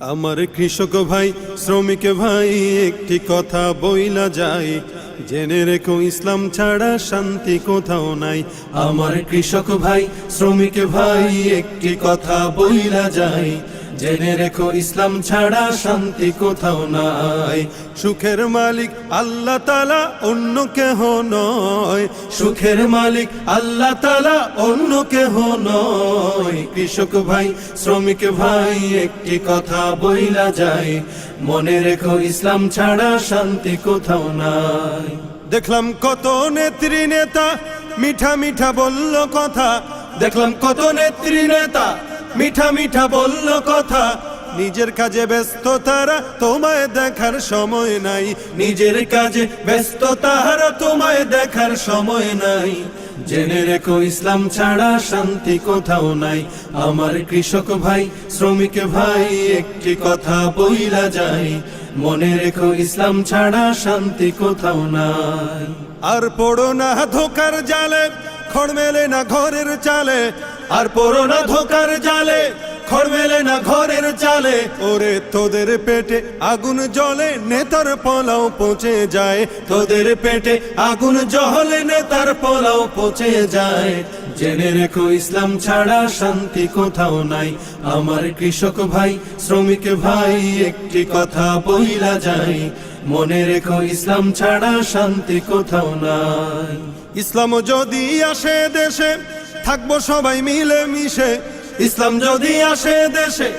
আমার কৃষক ভাই শ্রমিক ভাই একটি কথা বইলা যায়, জেনে রেখো ইসলাম ছাড়া শান্তি কোথাও নাই। আমার কৃষক ভাই শ্রমিক ভাই একটি কথা বইলা যায়, জেনে রেখো ইসলাম ছাড়া শান্তি কোথাও নাই। সুখের মালিক আল্লাহ তাআলা অন্য কেহ নয়, সুখের মালিক আল্লাহ তাআলা অন্য কেহ নয়। কৃষক ভাই শ্রমিক ভাই একটি কথা বইলা যায়, মনে রেখো ইসলাম ছাড়া শান্তি কোথাও নাই। দেখলাম কত নেত্রী নেতা মিঠা মিঠা বলল কথা, দেখলাম কত নেত্রী নেতা মিঠা মিঠা বলল কথা, নিজের কাজে ব্যস্ত তারা তোমায় দেখার সময় নাই, নিজের কাজে ব্যস্ত তারা তোমায় দেখার সময় নাই। জেনে রেখো ইসলাম ছাড়া শান্তি কোথাও নাই। আমার কৃষক ভাই শ্রমিক ভাই একটি কথা বইলা যায়, মনে রেখো ইসলাম ছাড়া শান্তি কোথাও নাই। আর পড়ো না ধোকার জালে, খড় মেলে না ঘরের চালে, আর পড়ো না ধোকার জালে, খড় মেলে না ঘরের চালে। ওরে তোদের পেটে আগুন জ্বলে নেতার পোলাও পচে যায়, তোদের পেটে আগুন জ্বলে নেতার পোলাও পচে যায়। জেনে রেখো ইসলাম ছাড়া শান্তি কোথাও নাই। আমার কৃষক ভাই শ্রমিক ভাই একটি কথা বইলা যায়, মনে রেখো ইসলাম ছাড়া শান্তি কোথাও নাই। ইসলাম যদি আসে দেশে থাকবো সবাই মিলে মিশে, ইসলাম যদি আসে দেশে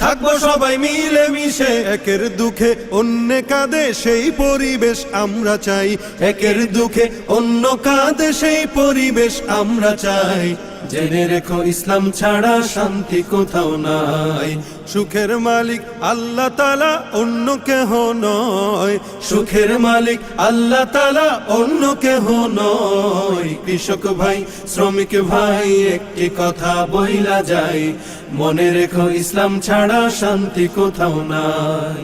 থাকবো সবাই মিলে মিশে। একের দুঃখে অন্য কাঁদে সেই পরিবেশ আমরা চাই, একের দুঃখে অন্য কাঁদে সেই পরিবেশ আমরা চাই। জেনে রেখো ইসলাম ছাড়া শান্তি কোথাও নাই। সুখের মালিক আল্লাহ তাআলা অন্য কেহ নয়, সুখের মালিক আল্লাহ তাআলা অন্য কেহ নয়। কৃষক ভাই শ্রমিক ভাই একটি কথা বইলা যায়, মনে রেখো ইসলাম ছাড়া শান্তি কোথাও নাই।